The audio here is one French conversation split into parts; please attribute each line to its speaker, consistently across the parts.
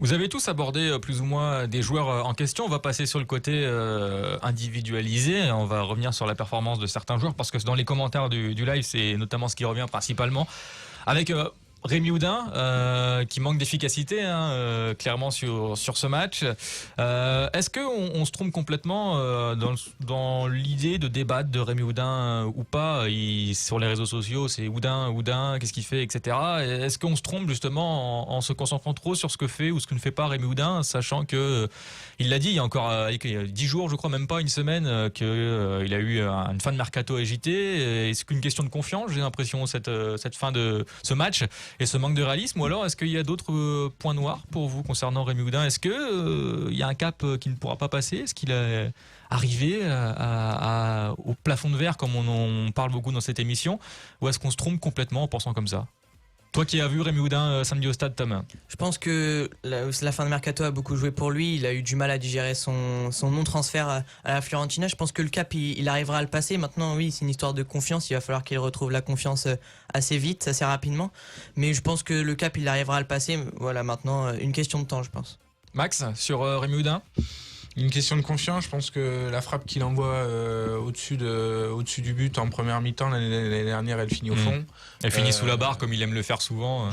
Speaker 1: Vous avez tous abordé plus ou moins des joueurs en question. On va passer sur le côté individualisé. On va revenir sur la performance de certains joueurs parce que dans les commentaires du live, c'est notamment ce qui revient principalement. Avec Rémi Oudin qui manque d'efficacité clairement sur ce match. Est-ce qu'on se trompe complètement dans l'idée de débattre de Rémi Oudin ou pas sur les réseaux sociaux, c'est Oudin, qu'est-ce qu'il fait, etc. Est-ce qu'on se trompe justement en se concentrant trop sur ce que fait ou ce que ne fait pas Rémi Oudin, sachant que il l'a dit il y a encore 10 jours, je crois, même pas une semaine, qu'il a eu une fin de mercato agitée. Est-ce qu'une question de confiance, j'ai l'impression, cette fin de ce match et ce manque de réalisme, ou alors est-ce qu'il y a d'autres points noirs pour vous concernant Rémi Oudin? Est-ce que il y a un cap qui ne pourra pas passer? Est-ce qu'il est arrivé au plafond de verre comme on parle beaucoup dans cette émission, ou est-ce qu'on se trompe complètement en pensant comme ça? Toi qui as vu Rémi Oudin samedi au stade, Tom.
Speaker 2: Je pense que la fin de mercato a beaucoup joué pour lui. Il a eu du mal à digérer son non-transfert à la Fiorentina. Je pense que le cap, il arrivera à le passer. Maintenant, oui, c'est une histoire de confiance. Il va falloir qu'il retrouve la confiance assez vite, assez rapidement. Mais je pense que le cap, il arrivera à le passer. Voilà, maintenant, une question de temps, je pense.
Speaker 1: Max, sur Rémi Oudin?
Speaker 3: Une question de confiance. Je pense que la frappe qu'il envoie au-dessus du but en première mi-temps l'année dernière, elle finit au fond.
Speaker 1: Elle finit sous la barre comme il aime le faire souvent.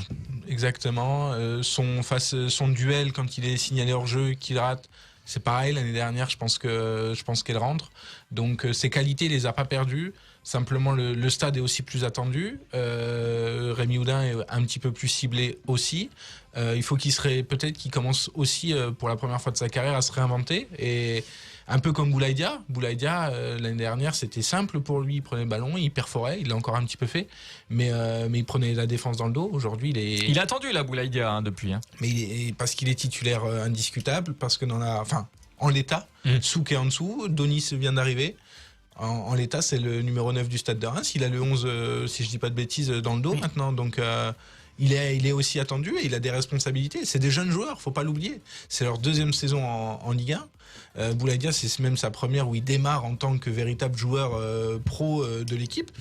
Speaker 3: Exactement. Son duel quand il est signalé hors jeu, qu'il rate, c'est pareil. L'année dernière, je pense qu'elle rentre. Donc ses qualités, il les a pas perdues. Simplement, le stade est aussi plus attendu. Rémi Oudin est un petit peu plus ciblé aussi. Il faut peut-être qu'il commence aussi pour la première fois de sa carrière à se réinventer. Et un peu comme Boulaïdia. Boulaïdia, l'année dernière, c'était simple pour lui. Il prenait le ballon, il perforait. Il l'a encore un petit peu fait. Mais il prenait la défense dans le dos. Aujourd'hui,
Speaker 1: il a attendu la Boulaïdia depuis.
Speaker 3: Mais parce qu'il est titulaire indiscutable. Parce que en l'état, Souk est en dessous. Donis vient d'arriver. En l'état, c'est le numéro 9 du Stade de Reims. Il a le 11, si je dis pas de bêtises, dans le dos maintenant. Donc, il est aussi attendu et il a des responsabilités. C'est des jeunes joueurs, faut pas l'oublier. C'est leur deuxième saison en Ligue 1. Boulaïdia, c'est même sa première où il démarre en tant que véritable joueur pro de l'équipe.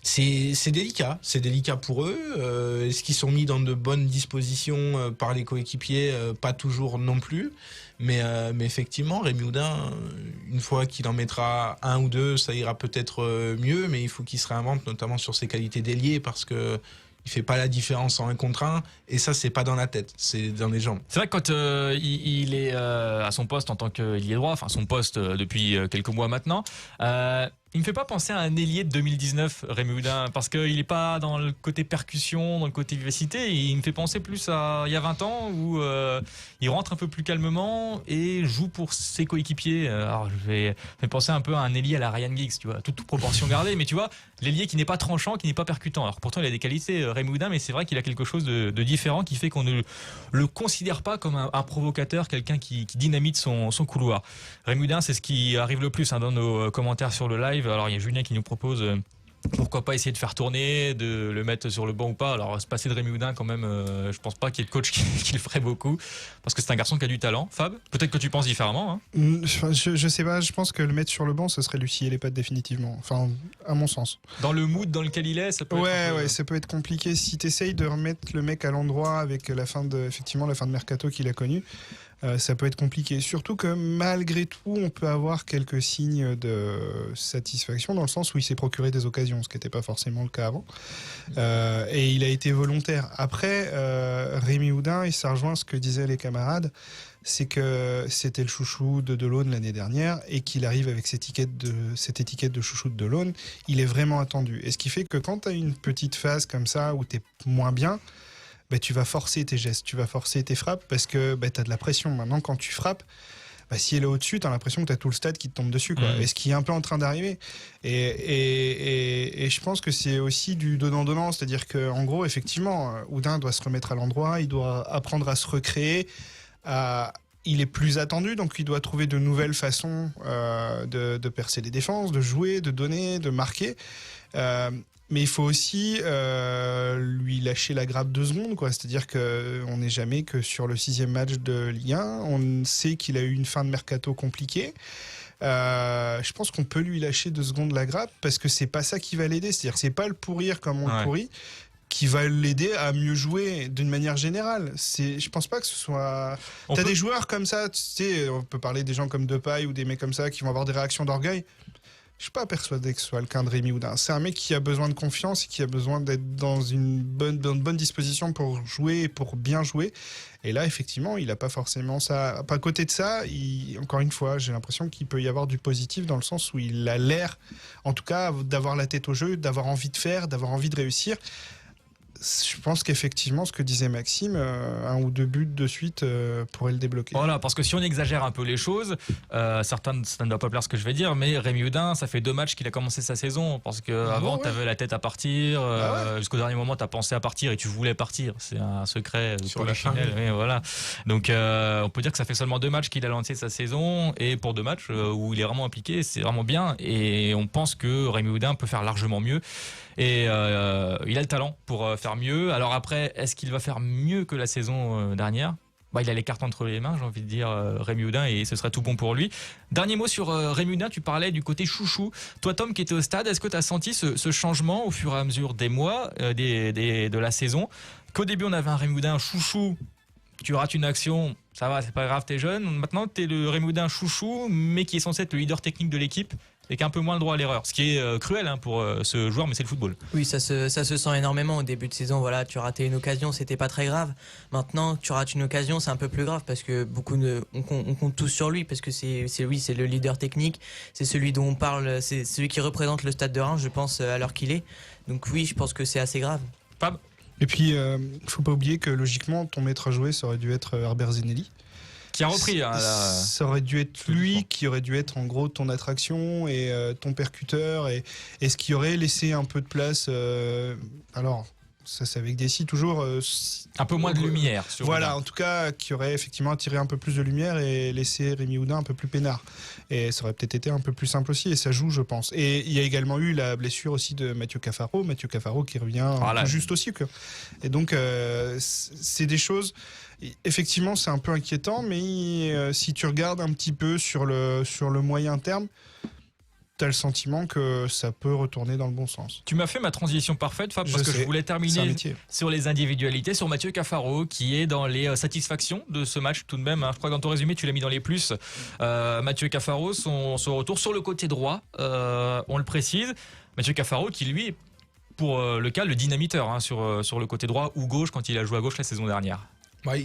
Speaker 3: C'est délicat pour eux. Est-ce qu'ils sont mis dans de bonnes dispositions par les coéquipiers? Pas toujours non plus. Mais effectivement, Rémi Oudin, une fois qu'il en mettra un ou deux, ça ira peut-être mieux, mais il faut qu'il se réinvente, notamment sur ses qualités d'ailier, parce que il fait pas la différence en 1 contre 1, et ça, c'est pas dans la tête, c'est dans les jambes.
Speaker 1: C'est vrai que quand il est à son poste en tant qu'ailier droit, enfin son poste depuis quelques mois maintenant, il me fait pas penser à un ailier de 2019, Rémi Oudin, parce qu'il est pas dans le côté percussion, dans le côté vivacité. Il me fait penser plus à il y a 20 ans où il rentre un peu plus calmement et joue pour ses coéquipiers. Alors je vais penser un peu à un ailier à la Ryan Giggs, tu vois, toute proportion gardée, mais tu vois, l'ailier qui n'est pas tranchant, qui n'est pas percutant. Alors pourtant il a des qualités, Rémi Oudin, mais c'est vrai qu'il a quelque chose de différent qui fait qu'on ne le considère pas comme un provocateur, quelqu'un qui dynamite son couloir. Rémi Oudin, c'est ce qui arrive le plus dans nos commentaires sur le live. Alors il y a Julien qui nous propose pourquoi pas essayer de faire tourner, de le mettre sur le banc ou pas. Alors se passer de Rémi Oudin quand même, je pense pas qu'il y ait de coach qui le ferait beaucoup, parce que c'est un garçon qui a du talent. Fab, peut-être que tu penses différemment.
Speaker 4: Je sais pas, je pense que le mettre sur le banc, ce serait lui scier les pattes définitivement, enfin à mon sens.
Speaker 1: Dans le mood dans lequel il est, ça peut être
Speaker 4: ça peut être compliqué si t'essayes de remettre le mec à l'endroit avec la fin de mercato qu'il a connue. Ça peut être compliqué, surtout que malgré tout on peut avoir quelques signes de satisfaction dans le sens où il s'est procuré des occasions, ce qui n'était pas forcément le cas avant, et il a été volontaire. Après Rémi Oudin, et ça rejoint ce que disaient les camarades, c'est que c'était le chouchou de Delaune l'année dernière et qu'il arrive avec cette étiquette de chouchou de Delaune, il est vraiment attendu, et ce qui fait que quand tu as une petite phase comme ça où tu es moins bien, tu vas forcer tes gestes, tu vas forcer tes frappes, parce que tu as de la pression. Maintenant, quand tu frappes, si elle est au-dessus, tu as l'impression que tu as tout le stade qui te tombe dessus, quoi. Et ce qui est un peu en train d'arriver. Et je pense que c'est aussi du donnant-donnant, c'est-à-dire qu'en gros, effectivement, Oudin doit se remettre à l'endroit, il doit apprendre à se recréer, il est plus attendu, donc il doit trouver de nouvelles façons de percer les défenses, de jouer, de donner, de marquer. Mais il faut aussi lui lâcher la grappe 2 secondes, quoi. C'est-à-dire qu'on n'est jamais que sur le 6e match de Ligue 1. On sait qu'il a eu une fin de mercato compliquée. Je pense qu'on peut lui lâcher 2 secondes la grappe, parce que c'est pas ça qui va l'aider. C'est-à-dire que c'est pas le pourrir comme on le pourrit qui va l'aider à mieux jouer d'une manière générale. Je pense pas que ce soit... T'as des joueurs comme ça, tu sais, on peut parler des gens comme Depay ou des mecs comme ça qui vont avoir des réactions d'orgueil. Je suis pas persuadé que ce soit le cas de Rémi Houdin. C'est un mec qui a besoin de confiance et qui a besoin d'être dans une bonne disposition pour jouer et pour bien jouer. Et là, effectivement, il n'a pas forcément ça. À côté de ça, encore une fois, j'ai l'impression qu'il peut y avoir du positif dans le sens où il a l'air, en tout cas, d'avoir la tête au jeu, d'avoir envie de faire, d'avoir envie de réussir. Je pense qu'effectivement, ce que disait Maxime, 1 ou 2 buts de suite pourraient le débloquer.
Speaker 1: Voilà, parce que si on exagère un peu les choses, ça ne doit pas plaire ce que je vais dire, mais Rémi Houdin, ça fait 2 matchs qu'il a commencé sa saison, parce qu'avant, t'avais la tête à partir, jusqu'au dernier moment, t'as pensé à partir et tu voulais partir. C'est un secret
Speaker 3: sur la
Speaker 1: Polichinelle. Oui, voilà. Donc, on peut dire que ça fait seulement 2 matchs qu'il a lancé sa saison, et pour 2 matchs où il est vraiment impliqué, c'est vraiment bien, et on pense que Rémi Houdin peut faire largement mieux. Et il a le talent pour faire mieux. Alors après, est-ce qu'il va faire mieux que la saison dernière ? Il a les cartes entre les mains, j'ai envie de dire, Rémi Houdin, et ce serait tout bon pour lui. Dernier mot sur Rémi Houdin, tu parlais du côté chouchou. Toi, Tom, qui était au stade, est-ce que tu as senti ce changement au fur et à mesure des mois de la saison ? Qu'au début, on avait un Rémi Houdin chouchou, tu rates une action, ça va, c'est pas grave, t'es jeune. Maintenant, t'es le Rémi Houdin chouchou, mais qui est censé être le leader technique de l'équipe, et qui a un peu moins le droit à l'erreur. Ce qui est cruel pour ce joueur, mais c'est le football.
Speaker 2: Oui, ça se sent énormément au début de saison. Voilà, tu ratais une occasion, c'était pas très grave. Maintenant, tu rates une occasion, c'est un peu plus grave parce que on compte tous sur lui parce que c'est le leader technique, c'est celui dont on parle, c'est celui qui représente le Stade de Reims, je pense, à l'heure qu'il est. Donc oui, je pense que c'est assez grave.
Speaker 1: Fab ?
Speaker 4: Et puis, faut pas oublier que logiquement, ton maître à jouer, ça aurait dû être Herbert Zenelli.
Speaker 1: Qui a repris.
Speaker 4: Ça aurait dû être lui qui aurait dû être en gros ton attraction et ton percuteur et ce qui aurait laissé un peu de place. Alors, ça c'est avec Dessy toujours.
Speaker 1: Un peu moins de lumière.
Speaker 4: Voilà, en tout cas, qui aurait effectivement attiré un peu plus de lumière et laissé Rémi Houdin un peu plus peinard. Et ça aurait peut-être été un peu plus simple aussi, et ça joue, je pense. Et il y a également eu la blessure aussi de Mathieu Cafaro qui revient un peu juste aussi. Quoi. Et donc, c'est des choses... Effectivement, c'est un peu inquiétant, mais si tu regardes un petit peu sur le moyen terme, t'as le sentiment que ça peut retourner dans le bon sens.
Speaker 1: Tu m'as fait ma transition parfaite, Fab, parce que je voulais terminer sur les individualités, sur Mathieu Cafaro, qui est dans les satisfactions de ce match tout de même. Je crois que dans ton résumé, tu l'as mis dans les plus. Mathieu Cafaro, son retour sur le côté droit, on le précise. Mathieu Cafaro qui, lui, pour le cas, le dynamiteur sur le côté droit ou gauche quand il a joué à gauche la saison dernière.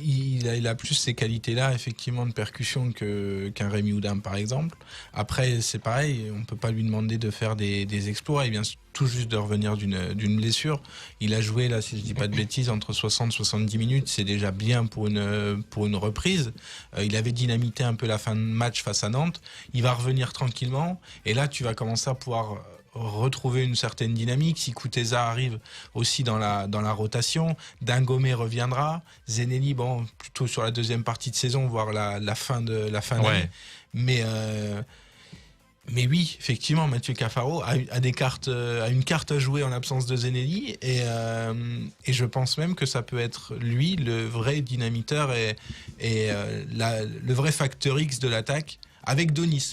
Speaker 3: Il a plus ces qualités-là, effectivement, de percussion qu'un Rémi Houdin, par exemple. Après, c'est pareil, on ne peut pas lui demander de faire des exploits. Il vient tout juste de revenir d'une blessure. Il a joué, là, si je ne dis pas de bêtises, entre 60 et 70 minutes. C'est déjà bien pour une reprise. Il avait dynamité un peu la fin de match face à Nantes. Il va revenir tranquillement. Et là, tu vas commencer à pouvoir... retrouver une certaine dynamique. Si Kuteza arrive aussi dans la rotation, Dingomé reviendra, Zenelli, plutôt sur la deuxième partie de saison, voire la fin d'année. Mais oui, effectivement, Mathieu Cafaro a une carte à jouer en l'absence de Zenelli et je pense même que ça peut être lui le vrai dynamiteur et le vrai facteur X de l'attaque avec Donis.